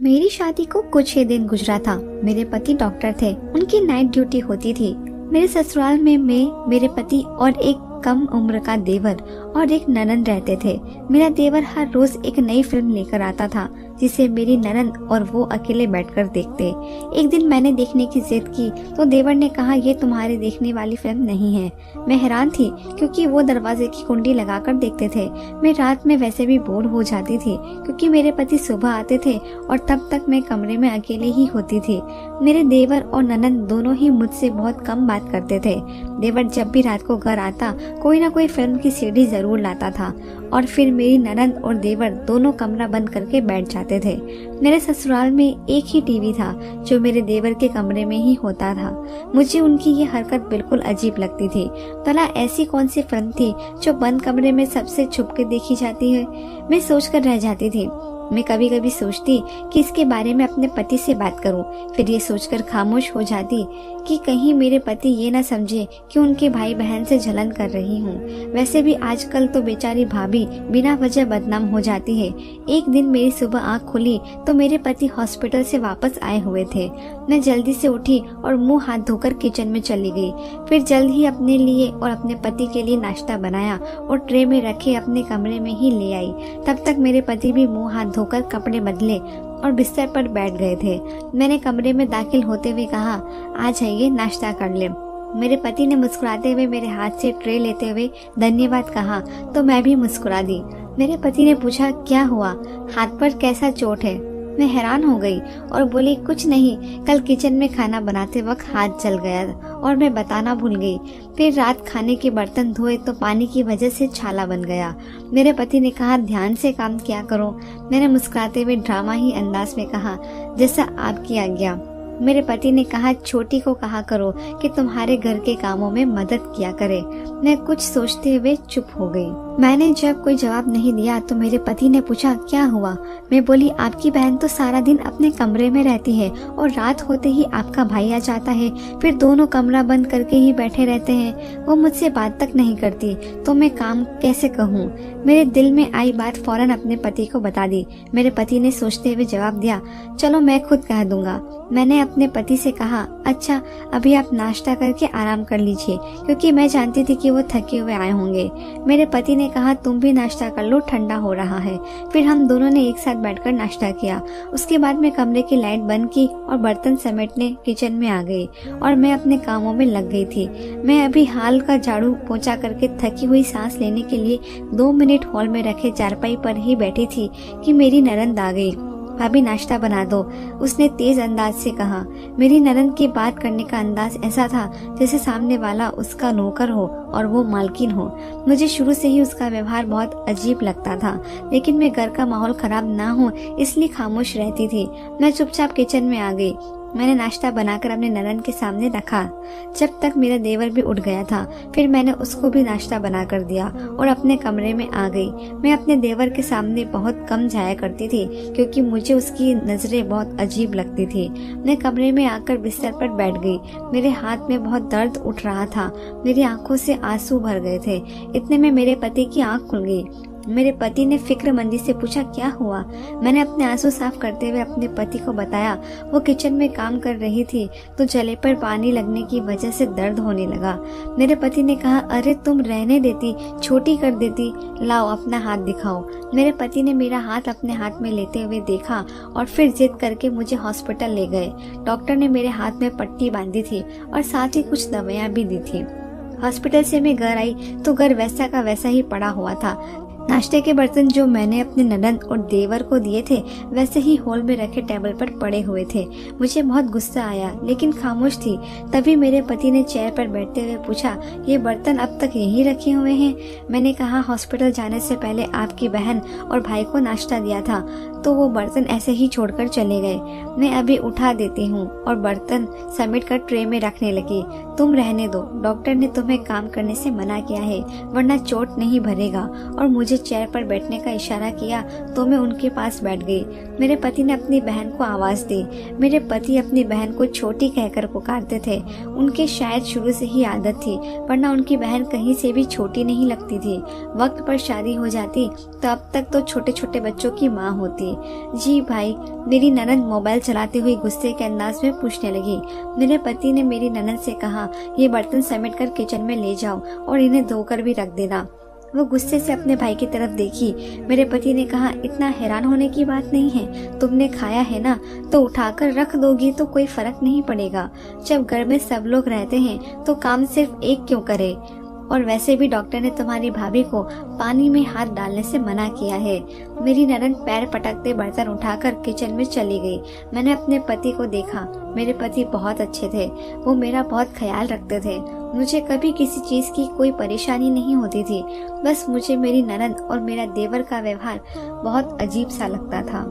मेरी शादी को कुछ ही दिन गुजरा था। मेरे पति डॉक्टर थे, उनकी नाइट ड्यूटी होती थी। मेरे ससुराल में मैं, मेरे पति और एक कम उम्र का देवर और एक ननद रहते थे। मेरा देवर हर रोज एक नई फिल्म लेकर आता था जिसे मेरी ननद और वो अकेले बैठकर देखते। एक दिन मैंने देखने की जिद की तो देवर ने कहा, ये तुम्हारे देखने वाली फिल्म नहीं है। मैं हैरान थी क्योंकि वो दरवाजे की कुंडी लगाकर देखते थे। मैं रात में वैसे भी बोर हो जाती थी क्योंकि मेरे पति सुबह आते थे और तब तक मैं कमरे में अकेले ही होती थी। मेरे देवर और ननद दोनों ही मुझसे बहुत कम बात करते थे। देवर जब भी रात को घर आता कोई ना कोई फिल्म की सीडी जरूर लाता था और फिर मेरी ननद और देवर दोनों कमरा बंद करके बैठ जाते थे। मेरे ससुराल में एक ही टीवी था जो मेरे देवर के कमरे में ही होता था। मुझे उनकी ये हरकत बिल्कुल अजीब लगती थी। भला ऐसी कौन सी फिल्म थी जो बंद कमरे में सबसे छुप के देखी जाती है? मैं सोचकर रह जाती थी। मैं कभी कभी सोचती कि इसके बारे में अपने पति से बात करूं, फिर ये सोचकर खामोश हो जाती कि कहीं मेरे पति ये ना समझे कि उनके भाई बहन से जलन कर रही हूँ। वैसे भी आजकल तो बेचारी भाभी बिना वजह बदनाम हो जाती है। एक दिन मेरी सुबह आँख खुली तो मेरे पति हॉस्पिटल से वापस आए हुए थे। मैं जल्दी से उठी और मुंह हाथ धोकर किचन में चली गई। फिर जल्द ही अपने लिए और अपने पति के लिए नाश्ता बनाया और ट्रे में रखे अपने कमरे में ही ले आई। तब तक मेरे पति भी मुंह हाथ धोकर कपड़े बदले और बिस्तर पर बैठ गए थे। मैंने कमरे में दाखिल होते हुए कहा, आ जाइए नाश्ता कर ले। मेरे पति ने मुस्कुराते हुए मेरे हाथ से ट्रे लेते हुए धन्यवाद कहा तो मैं भी मुस्कुरा दी। मेरे पति ने पूछा, क्या हुआ, हाथ पर कैसा चोट है? मैं हैरान हो गई और बोली, कुछ नहीं, कल किचन में खाना बनाते वक्त हाथ जल गया और मैं बताना भूल गई। फिर रात खाने के बर्तन धोए तो पानी की वजह से छाला बन गया। मेरे पति ने कहा, ध्यान से काम किया करो। मैंने मुस्कुराते हुए ड्रामा ही अंदाज में कहा, जैसा आपकी आज्ञा। मेरे पति ने कहा, छोटी को कहा करो कि तुम्हारे घर के कामों में मदद किया करे। मैं कुछ सोचते हुए चुप हो गई। मैंने जब कोई जवाब नहीं दिया तो मेरे पति ने पूछा, क्या हुआ? मैं बोली, आपकी बहन तो सारा दिन अपने कमरे में रहती है और रात होते ही आपका भाई आ जाता है, फिर दोनों कमरा बंद करके ही बैठे रहते हैं। वो मुझसे बात तक नहीं करती तो मैं काम कैसे कहूँ? मेरे दिल में आई बात फौरन अपने पति को बता दी। मेरे पति ने सोचते हुए जवाब दिया, चलो मैं खुद कह दूंगा। मैंने अपने पति से कहा, अच्छा अभी आप नाश्ता करके आराम कर लीजिए, क्योंकि मैं जानती थी कि वो थके हुए आए होंगे। मेरे पति ने कहा, तुम भी नाश्ता कर लो, ठंडा हो रहा है। फिर हम दोनों ने एक साथ बैठकर नाश्ता किया। उसके बाद मैं कमरे की लाइट बंद की और बर्तन समेटने किचन में आ गई और मैं अपने कामों में लग गई थी। मैं अभी हाल का झाड़ू पोंछा करके थकी हुई सांस लेने के लिए 2 मिनट हॉल में रखे चारपाई पर ही बैठी थी कि मेरी ननद आ गई। भाभी नाश्ता बना दो, उसने तेज अंदाज से कहा। मेरी ननद की बात करने का अंदाज ऐसा था जैसे सामने वाला उसका नौकर हो और वो मालकिन हो। मुझे शुरू से ही उसका व्यवहार बहुत अजीब लगता था, लेकिन मैं घर का माहौल खराब ना हो इसलिए खामोश रहती थी। मैं चुपचाप किचन में आ गई। मैंने नाश्ता बनाकर अपने ननद के सामने रखा जब तक मेरा देवर भी उठ गया था। फिर मैंने उसको भी नाश्ता बनाकर दिया और अपने कमरे में आ गई। मैं अपने देवर के सामने बहुत कम जाया करती थी क्योंकि मुझे उसकी नजरें बहुत अजीब लगती थी। मैं कमरे में आकर बिस्तर पर बैठ गई। मेरे हाथ में बहुत दर्द उठ रहा था। मेरी आंखों से आंसू भर गए थे। इतने में मेरे पति की आंख खुल गई। मेरे पति ने फिक्रमंदी से पूछा, क्या हुआ? मैंने अपने आंसू साफ करते हुए अपने पति को बताया। वो किचन में काम कर रही थी तो जले पर पानी लगने की वजह से दर्द होने लगा। मेरे पति ने कहा, अरे तुम रहने देती, छोटी कर देती, लाओ अपना हाथ दिखाओ। मेरे पति ने मेरा हाथ अपने हाथ में लेते हुए देखा और फिर जिद करके मुझे हॉस्पिटल ले गए। डॉक्टर ने मेरे हाथ में पट्टी बांधी थी और साथ ही कुछ दवाइयाँ भी दी थी। हॉस्पिटल से मैं घर आई तो घर वैसा का वैसा ही पड़ा हुआ था। नाश्ते के बर्तन जो मैंने अपने ननद और देवर को दिए थे वैसे ही हॉल में रखे टेबल पर पड़े हुए थे। मुझे बहुत गुस्सा आया लेकिन खामोश थी। तभी मेरे पति ने चेयर पर बैठते हुए पूछा, ये बर्तन अब तक यहीं रखे हुए हैं? मैंने कहा, हॉस्पिटल जाने से पहले आपकी बहन और भाई को नाश्ता दिया था तो वो बर्तन ऐसे ही छोड़कर चले गए। मैं अभी उठा देती हूँ और बर्तन समेट कर ट्रे में रखने लगी। तुम रहने दो, डॉक्टर ने तुम्हें काम करने से मना किया है वरना चोट नहीं भरेगा और मुझे चेयर पर बैठने का इशारा किया तो मैं उनके पास बैठ गई। मेरे पति ने अपनी बहन को आवाज दी। मेरे पति अपनी बहन को छोटी कहकर पुकारते थे। उनके शायद शुरू से ही आदत थी, वरना उनकी बहन कहीं से भी छोटी नहीं लगती थी। वक्त पर शादी हो जाती तो अब तक तो छोटे छोटे बच्चों की माँ होती। जी भाई, मेरी ननद मोबाइल चलाते हुए गुस्से के अंदाज में पूछने लगी। मेरे पति ने मेरी ननद से कहा, ये बर्तन समेट कर किचन में ले जाओ और इन्हें धोकर भी रख देना। वो गुस्से से अपने भाई की तरफ देखी। मेरे पति ने कहा, इतना हैरान होने की बात नहीं है, तुमने खाया है ना तो उठाकर रख दोगी तो कोई फर्क नहीं पड़ेगा। जब घर में सब लोग रहते हैं तो काम सिर्फ एक क्यों करे? और वैसे भी डॉक्टर ने तुम्हारी भाभी को पानी में हाथ डालने से मना किया है। मेरी ननद पैर पटकते बर्तन उठाकर किचन में चली गई। मैंने अपने पति को देखा। मेरे पति बहुत अच्छे थे। वो मेरा बहुत ख्याल रखते थे। मुझे कभी किसी चीज की कोई परेशानी नहीं होती थी। बस मुझे मेरी ननद और मेरा देवर का व्यवहार बहुत अजीब सा लगता था।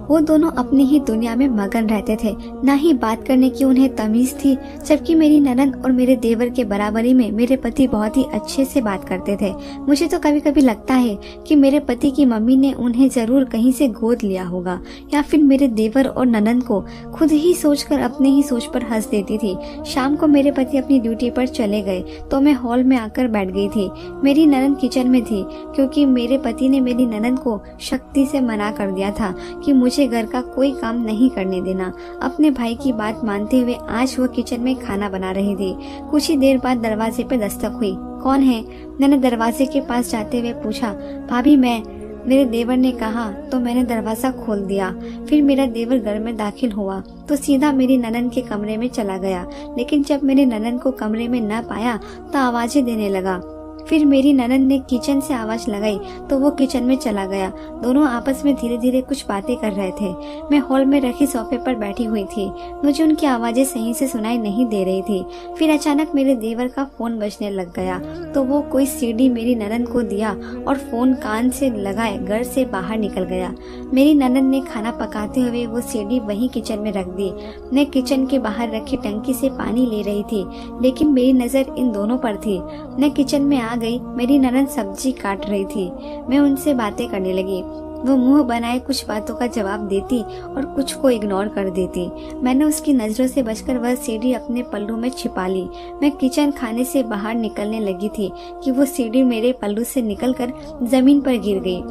वो दोनों अपनी ही दुनिया में मगन रहते थे, ना ही बात करने की उन्हें तमीज थी। जबकि मेरी ननद और मेरे देवर के बराबरी में मेरे पति बहुत ही अच्छे से बात करते थे। मुझे तो कभी कभी लगता है कि मेरे पति की मम्मी ने उन्हें जरूर कहीं से गोद लिया होगा, या फिर मेरे देवर और ननद को खुद ही सोचकर अपने ही सोच पर हंस देती थी। शाम को मेरे पति अपनी ड्यूटी पर चले गए तो मैं हॉल में आकर बैठ गई थी। मेरी ननद किचन में थी, क्योंकि मेरे पति ने मेरी ननद को सख्ती से मना कर दिया था कि मुझे घर का कोई काम नहीं करने देना। अपने भाई की बात मानते हुए आज वो किचन में खाना बना रही थी। कुछ ही देर बाद दरवाजे पे दस्तक हुई। कौन है? मैंने दरवाजे के पास जाते हुए पूछा। भाभी, मैं। मेरे देवर ने कहा तो मैंने दरवाजा खोल दिया। फिर मेरा देवर घर में दाखिल हुआ तो सीधा मेरी ननद के कमरे में चला गया। लेकिन जब मेरे ननद को कमरे में न पाया तो आवाजें देने लगा। फिर मेरी ननद ने किचन से आवाज लगाई तो वो किचन में चला गया। दोनों आपस में धीरे धीरे कुछ बातें कर रहे थे। मैं हॉल में रखी सोफे पर बैठी हुई थी। मुझे उनकी आवाजें सही से सुनाई नहीं दे रही थी। फिर अचानक मेरे देवर का फोन बजने लग गया तो वो कोई सीडी मेरी ननद को दिया और फोन कान से लगाए घर से बाहर निकल गया। मेरी ननद ने खाना पकाते हुए वो सीडी वहीं किचन में रख दी। मैं किचन के बाहर रखी टंकी से पानी ले रही थी, लेकिन मेरी नजर इन दोनों पर थी। मैं किचन में आ गई। मेरी ननद सब्जी काट रही थी। मैं उनसे बातें करने लगी। वो मुंह बनाए कुछ बातों का जवाब देती और कुछ को इग्नोर कर देती। मैंने उसकी नजरों से बचकर वह सीढ़ी अपने पल्लू में छिपा ली। मैं किचन खाने से बाहर निकलने लगी थी कि वो सीढ़ी मेरे पल्लू से निकलकर जमीन पर गिर गई।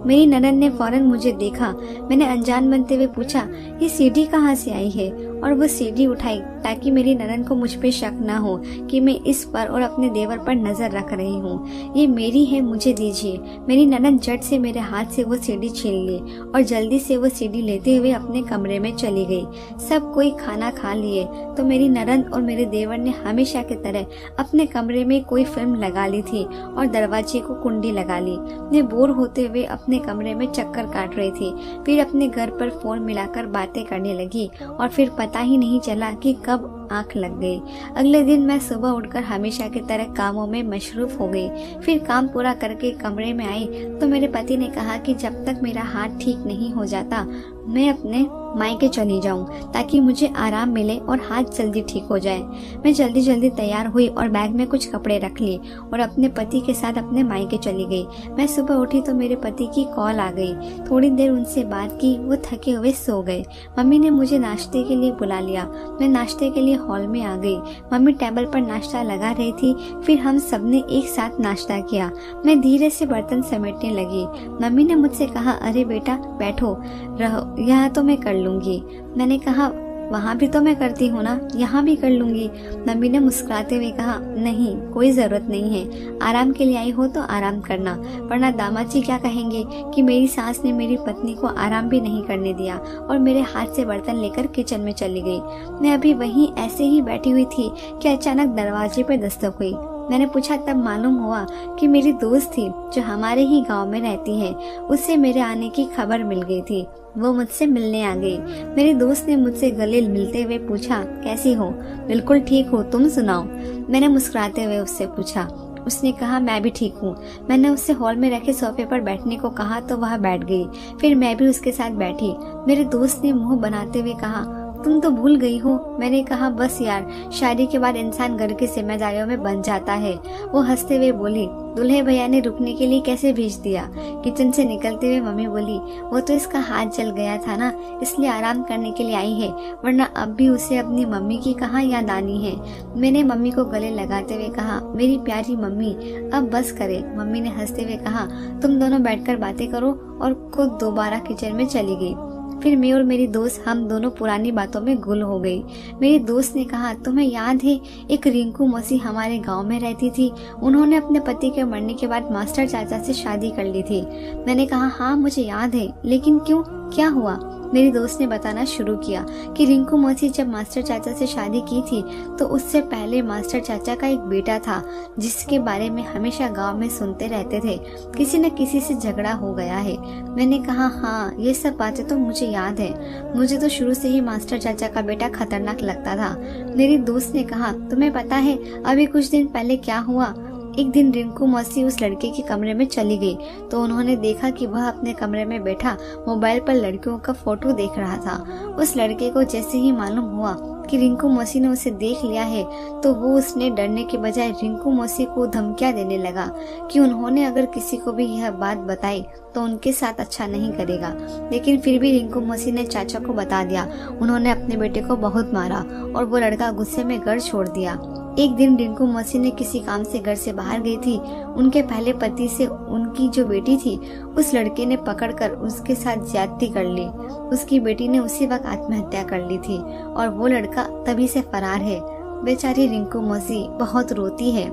मेरी ननद ने फौरन मुझे देखा। मैंने अनजान बनते हुए पूछा, ये सीढ़ी कहाँ से आई है? और वो सीढ़ी उठाई ताकि मेरी ननद को मुझ पे शक ना हो कि मैं इस पर और अपने देवर पर नजर रख रही हूँ। ये मेरी है, मुझे दीजिए। मेरी ननद झट से मेरे हाथ से वो सीढ़ी छीन ली और जल्दी से वो सीढ़ी लेते हुए अपने कमरे में चली गई। सब कोई खाना खा लिए तो मेरी ननद और मेरे देवर ने हमेशा की तरह अपने कमरे में कोई फिल्म लगा ली थी और दरवाजे को कुंडी लगा ली। मैं बोर होते हुए अपने कमरे में चक्कर काट रही थी। फिर अपने घर पर फोन मिलाकर बातें करने लगी और फिर पता ही नहीं चला कि कब आंख लग गई। अगले दिन मैं सुबह उठकर हमेशा की तरह कामों में मशरूफ हो गई। फिर काम पूरा करके कमरे में आई तो मेरे पति ने कहा कि जब तक मेरा हाथ ठीक नहीं हो जाता मैं अपने मायके चली जाऊं ताकि मुझे आराम मिले और हाथ जल्दी ठीक हो जाए। मैं जल्दी जल्दी तैयार हुई और बैग में कुछ कपड़े रख लिए और अपने पति के साथ अपने मायके चली गई। मैं सुबह उठी तो मेरे पति की कॉल आ गई। थोड़ी देर उनसे बात की। वो थके हुए सो गए। मम्मी ने मुझे नाश्ते के लिए बुला लिया। मैं नाश्ते के लिए हॉल में आ गई। मम्मी टेबल पर नाश्ता लगा रही थी। फिर हम सबने एक साथ नाश्ता किया। मैं धीरे से बर्तन समेटने लगी। मम्मी ने मुझसे कहा, अरे बेटा बैठो, रहो, यहाँ तो मैं कर लूंगी। मैंने कहा, वहाँ भी तो मैं करती हूँ ना, यहाँ भी कर लूंगी। मम्मी ने मुस्कुराते हुए कहा, नहीं कोई जरूरत नहीं है, आराम के लिए आई हो तो आराम करना, वरना दामाद जी क्या कहेंगे कि मेरी सास ने मेरी पत्नी को आराम भी नहीं करने दिया और मेरे हाथ से बर्तन लेकर किचन में चली गई। मैं अभी वहीं ऐसे ही बैठी हुई थी कि अचानक दरवाजे पर दस्तक हुई। मैंने पूछा तब मालूम हुआ कि मेरी दोस्त थी जो हमारे ही गांव में रहती है। उससे मेरे आने की खबर मिल गई थी। वो मुझसे मिलने आ गई। मेरी दोस्त ने मुझसे गले मिलते हुए पूछा, कैसी हो? बिल्कुल ठीक हो, तुम सुनाओ? मैंने मुस्कुराते हुए उससे पूछा। उसने कहा, मैं भी ठीक हूँ। मैंने उससे हॉल में रखे सोफे पर बैठने को कहा तो वह बैठ गई। फिर मैं भी उसके साथ बैठी। मेरे दोस्त ने मुंह बनाते हुए कहा, तुम तो भूल गई हो। मैंने कहा बस यार, शादी के बाद इंसान घर की जिम्मेदारियों में बन जाता है। वो हंसते हुए बोली, दूल्हे भैया ने रुकने के लिए कैसे भेज दिया? किचन से निकलते हुए मम्मी बोली, वो तो इसका हाथ जल गया था ना, इसलिए आराम करने के लिए आई है, वरना अब भी उसे अपनी मम्मी की कहाँ याद आनी है। मैंने मम्मी को गले लगाते हुए कहा, मेरी प्यारी मम्मी अब बस करे। मम्मी ने हंसते हुए कहा, तुम दोनों बैठकर बातें करो, और खुद दोबारा किचन में चली गई। फिर मैं और मेरी दोस्त हम दोनों पुरानी बातों में गुल हो गई। मेरी दोस्त ने कहा, तुम्हें याद है एक रिंकू मौसी हमारे गांव में रहती थी, उन्होंने अपने पति के मरने के बाद मास्टर चाचा से शादी कर ली थी। मैंने कहा, हाँ मुझे याद है, लेकिन क्यों, क्या हुआ? मेरी दोस्त ने बताना शुरू किया कि रिंकू मौसी जब मास्टर चाचा से शादी की थी तो उससे पहले मास्टर चाचा का एक बेटा था जिसके बारे में हमेशा गांव में सुनते रहते थे, किसी न किसी से झगड़ा हो गया है। मैंने कहा, हाँ ये सब बातें तो मुझे याद है, मुझे तो शुरू से ही मास्टर चाचा का बेटा खतरनाक लगता था। मेरी दोस्त ने कहा, तुम्हें पता है अभी कुछ दिन पहले क्या हुआ? एक दिन रिंकू मौसी उस लड़के के कमरे में चली गई तो उन्होंने देखा कि वह अपने कमरे में बैठा मोबाइल पर लड़कियों का फोटो देख रहा था। उस लड़के को जैसे ही मालूम हुआ कि रिंकू मौसी ने उसे देख लिया है तो वो उसने डरने के बजाय रिंकू मौसी को धमकियां देने लगा कि उन्होंने अगर किसी को भी यह बात बताई तो उनके साथ अच्छा नहीं करेगा। लेकिन फिर भी रिंकू मौसी ने चाचा को बता दिया। उन्होंने अपने बेटे को बहुत मारा और वो लड़का गुस्से में घर छोड़ दिया। एक दिन रिंकू मौसी ने किसी काम से घर से बाहर गई थी। उनके पहले पति से उनकी जो बेटी थी उस लड़के ने पकड़कर उसके साथ ज्यादती कर ली। उसकी बेटी ने उसी वक्त आत्महत्या कर ली थी और वो लड़का तभी से फरार है। बेचारी रिंकू मौसी बहुत रोती है।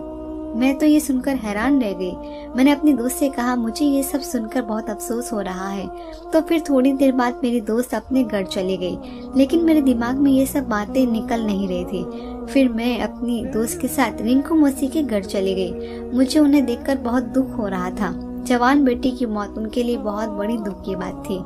मैं तो ये सुनकर हैरान रह गई। मैंने अपनी दोस्त से कहा, मुझे ये सब सुनकर बहुत अफसोस हो रहा है। तो फिर थोड़ी देर बाद मेरी दोस्त अपने घर चली गई, लेकिन मेरे दिमाग में ये सब बातें निकल नहीं रही थी। फिर मैं अपनी दोस्त के साथ रिंकू मौसी के घर चली गई। मुझे उन्हें देखकर बहुत दुख हो रहा था। जवान बेटी की मौत उनके लिए बहुत बड़ी दुख की बात थी।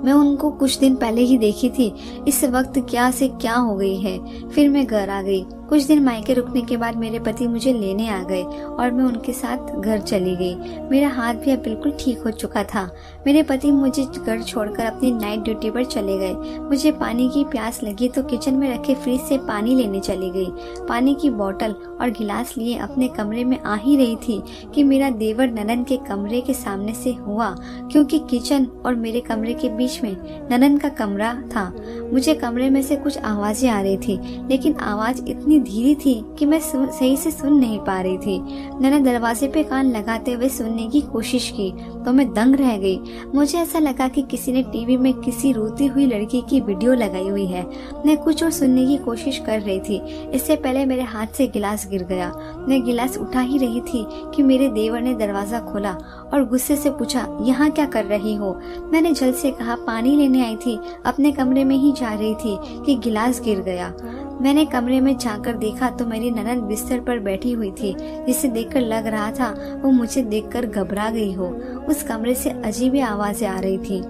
मैं उनको कुछ दिन पहले ही देखी थी, इस वक्त क्या से क्या हो गई है। फिर मैं घर आ गई। कुछ दिन मायके रुकने के बाद मेरे पति मुझे लेने आ गए और मैं उनके साथ घर चली गई। मेरा हाथ भी अब बिल्कुल ठीक हो चुका था। मेरे पति मुझे घर छोड़कर अपनी नाइट ड्यूटी पर चले गए। मुझे पानी की प्यास लगी तो किचन में रखे फ्रिज से पानी लेने चली गई। पानी की बोतल और गिलास लिए अपने कमरे में आ ही रही थी कि मेरा देवर ननन के कमरे के सामने से हुआ, क्योंकि किचन और मेरे कमरे के बीच में ननन का कमरा था। मुझे कमरे में से कुछ आवाजें आ रही थी, लेकिन आवाज इतनी धीरे थी कि मैं सही से सुन नहीं पा रही थी। मैंने दरवाजे पे कान लगाते हुए सुनने की कोशिश की तो मैं दंग रह गई। मुझे ऐसा लगा कि किसी ने टीवी में किसी रोती हुई लड़की की वीडियो लगाई हुई है। मैं कुछ और सुनने की कोशिश कर रही थी। इससे पहले मेरे हाथ से गिलास गिर गया। मैं गिलास उठा ही रही थी कि मेरे देवर ने दरवाजा खोला और गुस्से से पूछा, यहाँ क्या कर रही हो? मैंने जल्द से कहा, पानी लेने आई थी, अपने कमरे में ही जा रही थी कि गिलास गिर गया। मैंने कमरे में जाकर देखा तो मेरी ननद बिस्तर पर बैठी हुई थी, जिसे देखकर लग रहा था वो मुझे देखकर घबरा गई हो। उस कमरे से अजीब आवाजें आ रही थी।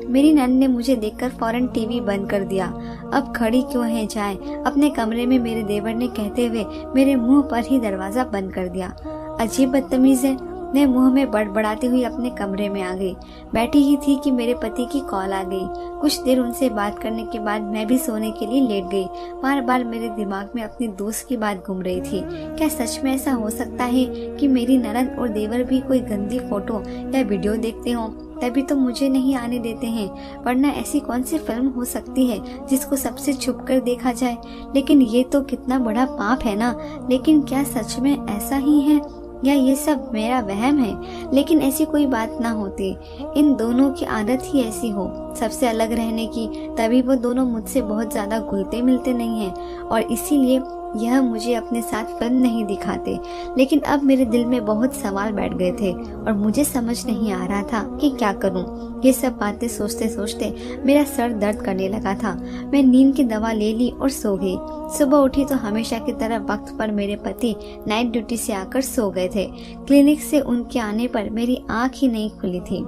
मेरी ननद ने मुझे देखकर फौरन टीवी बंद कर दिया। अब खड़ी क्यों है, जाए अपने कमरे में, मेरे देवर ने कहते हुए मेरे मुंह पर ही दरवाजा बंद कर दिया। अजीब बदतमीज है। मैं मुंह में बड़बड़ाती हुई अपने कमरे में आ गई। बैठी ही थी कि मेरे पति की कॉल आ गई। कुछ देर उनसे बात करने के बाद मैं भी सोने के लिए लेट गई। बार बार मेरे दिमाग में अपनी दोस्त की बात घूम रही थी। क्या सच में ऐसा हो सकता है कि मेरी ननद और देवर भी कोई गंदी फोटो या वीडियो देखते हों, तभी तो मुझे नहीं आने देते हैं? वरना ऐसी कौन सी फिल्म हो सकती है जिसको सबसे छुप कर देखा जाए? लेकिन ये तो कितना बड़ा पाप है ना। लेकिन क्या सच में ऐसा ही है या ये सब मेरा वहम है? लेकिन ऐसी कोई बात ना होती, इन दोनों की आदत ही ऐसी हो सबसे अलग रहने की, तभी वो दोनों मुझसे बहुत ज्यादा घुलते मिलते नहीं हैं और इसीलिए यह मुझे अपने साथ फिल्म नहीं दिखाते। लेकिन अब मेरे दिल में बहुत सवाल बैठ गए थे और मुझे समझ नहीं आ रहा था कि क्या करूं। ये सब बातें सोचते सोचते मेरा सर दर्द करने लगा था। मैं नींद की दवा ले ली और सो गई। सुबह उठी तो हमेशा की तरह वक्त पर मेरे पति नाइट ड्यूटी से आकर सो गए थे। क्लिनिक से उनके आने पर मेरी आंख ही नहीं खुली थी।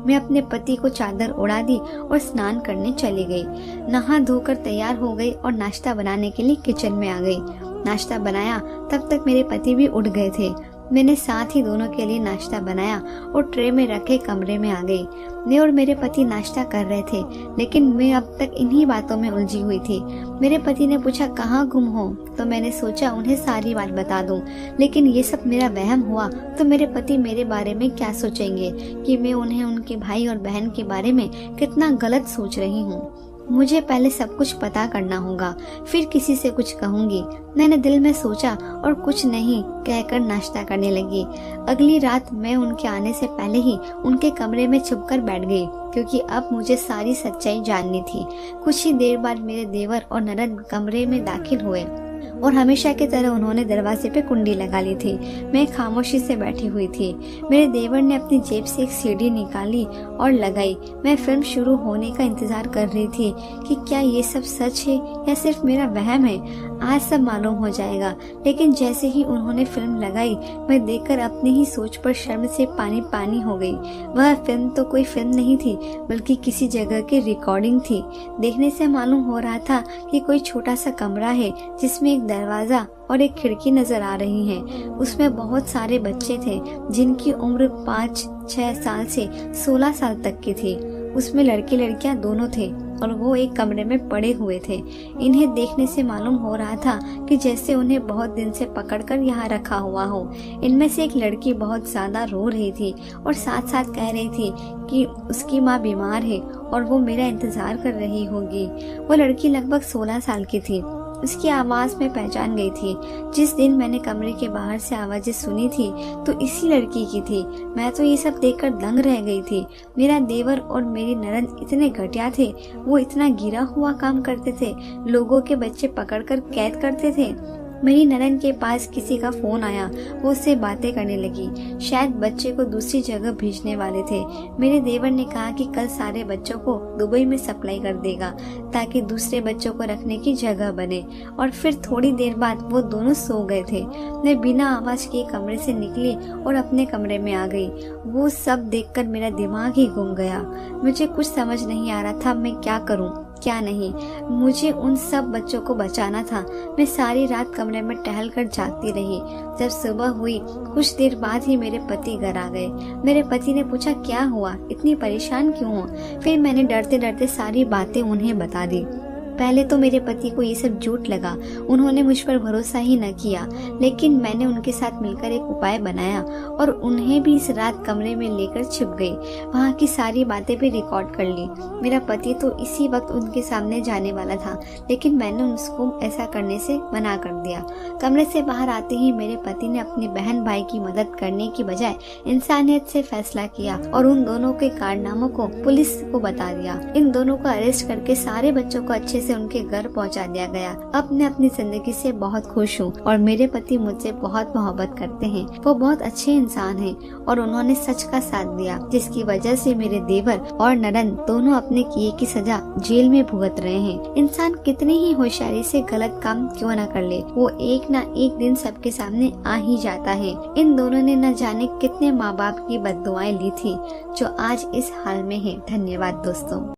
मैं अपने पति को चादर उड़ा दी और स्नान करने चली गई। नहा धोकर तैयार हो गई और नाश्ता बनाने के लिए किचन में आ गई। नाश्ता बनाया तब तक मेरे पति भी उठ गए थे। मैंने साथ ही दोनों के लिए नाश्ता बनाया और ट्रे में रखे कमरे में आ गई। मैं और मेरे पति नाश्ता कर रहे थे, लेकिन मैं अब तक इन्हीं बातों में उलझी हुई थी। मेरे पति ने पूछा कहाँ गुम हो, तो मैंने सोचा उन्हें सारी बात बता दूं, लेकिन ये सब मेरा वहम हुआ तो मेरे पति मेरे बारे में क्या सोचेंगे कि मैं उन्हें उनके भाई और बहन के बारे में कितना गलत सोच रही हूँ। मुझे पहले सब कुछ पता करना होगा, फिर किसी से कुछ कहूंगी। मैंने दिल में सोचा और कुछ नहीं कहकर नाश्ता करने लगी। अगली रात मैं उनके आने से पहले ही उनके कमरे में छुपकर बैठ गई, क्योंकि अब मुझे सारी सच्चाई जाननी थी। कुछ ही देर बाद मेरे देवर और ननद कमरे में दाखिल हुए और हमेशा की तरह उन्होंने दरवाजे पे कुंडी लगा ली थी। मैं खामोशी से बैठी हुई थी। मेरे देवर ने अपनी जेब से एक सीडी निकाली और लगाई। मैं फिल्म शुरू होने का इंतजार कर रही थी कि क्या ये सब सच है या सिर्फ मेरा वहम है। आज सब मालूम हो जाएगा। लेकिन जैसे ही उन्होंने फिल्म लगाई, मैं देखकर अपनी ही सोच पर शर्म से पानी पानी हो गई। वह फिल्म तो कोई फिल्म नहीं थी, बल्कि किसी जगह की रिकॉर्डिंग थी। देखने से मालूम हो रहा था कि कोई छोटा सा कमरा है जिसमें एक दरवाजा और एक खिड़की नजर आ रही है। उसमें बहुत सारे बच्चे थे जिनकी उम्र 5-6 साल से 16 साल तक की थी। उसमें लड़के लड़कियां दोनों थे और वो एक कमरे में पड़े हुए थे। इन्हें देखने से मालूम हो रहा था कि जैसे उन्हें बहुत दिन से पकड़कर यहाँ रखा हुआ हो। इनमें से एक लड़की बहुत ज्यादा रो रही थी और साथ साथ कह रही थी कि उसकी माँ बीमार है और वो मेरा इंतजार कर रही होगी। वो लड़की लगभग 16 साल की थी। उसकी आवाज में पहचान गई थी। जिस दिन मैंने कमरे के बाहर से आवाजें सुनी थी तो इसी लड़की की थी। मैं तो ये सब देखकर दंग रह गई थी। मेरा देवर और मेरी ननद इतने घटिया थे। वो इतना गिरा हुआ काम करते थे, लोगों के बच्चे पकड़कर कैद करते थे। मेरी ननद के पास किसी का फोन आया। वो उससे बातें करने लगी। शायद बच्चे को दूसरी जगह भेजने वाले थे। मेरे देवर ने कहा कि कल सारे बच्चों को दुबई में सप्लाई कर देगा ताकि दूसरे बच्चों को रखने की जगह बने। और फिर थोड़ी देर बाद वो दोनों सो गए थे। मैं बिना आवाज के कमरे से निकली और अपने कमरे में आ गई। वो सब देखकर मेरा दिमाग ही घूम गया। मुझे कुछ समझ नहीं आ रहा था मैं क्या करूं क्या नहीं। मुझे उन सब बच्चों को बचाना था। मैं सारी रात कमरे में टहल कर जागती रही। जब सुबह हुई, कुछ देर बाद ही मेरे पति घर आ गए। मेरे पति ने पूछा क्या हुआ, इतनी परेशान क्यों हो। फिर मैंने डरते डरते सारी बातें उन्हें बता दी। पहले तो मेरे पति को ये सब झूठ लगा। उन्होंने मुझ पर भरोसा ही न किया, लेकिन मैंने उनके साथ मिलकर एक उपाय बनाया और उन्हें भी इस रात कमरे में लेकर छिप गई। वहाँ की सारी बातें भी रिकॉर्ड कर ली। मेरा पति तो इसी वक्त उनके सामने जाने वाला था, लेकिन मैंने उसको ऐसा करने से मना कर दिया। कमरे से बाहर आते ही मेरे पति ने अपनी बहन भाई की मदद करने की बजाय इंसानियत से फैसला किया और उन दोनों के कारनामों को पुलिस को बता दिया। इन दोनों को अरेस्ट करके सारे बच्चों को अच्छे से उनके घर पहुंचा दिया गया। अब मैं अपनी जिंदगी से बहुत खुश हूँ और मेरे पति मुझसे बहुत मोहब्बत करते हैं। वो बहुत अच्छे इंसान हैं और उन्होंने सच का साथ दिया, जिसकी वजह से मेरे देवर और ननद दोनों अपने किए की सजा जेल में भुगत रहे हैं। इंसान कितनी ही होशियारी से गलत काम क्यों न कर ले, वो एक न एक दिन सबके सामने आ ही जाता है। इन दोनों ने न जाने कितने माँ बाप की बद्दुआएं ली थी जो आज इस हाल में है। धन्यवाद दोस्तों।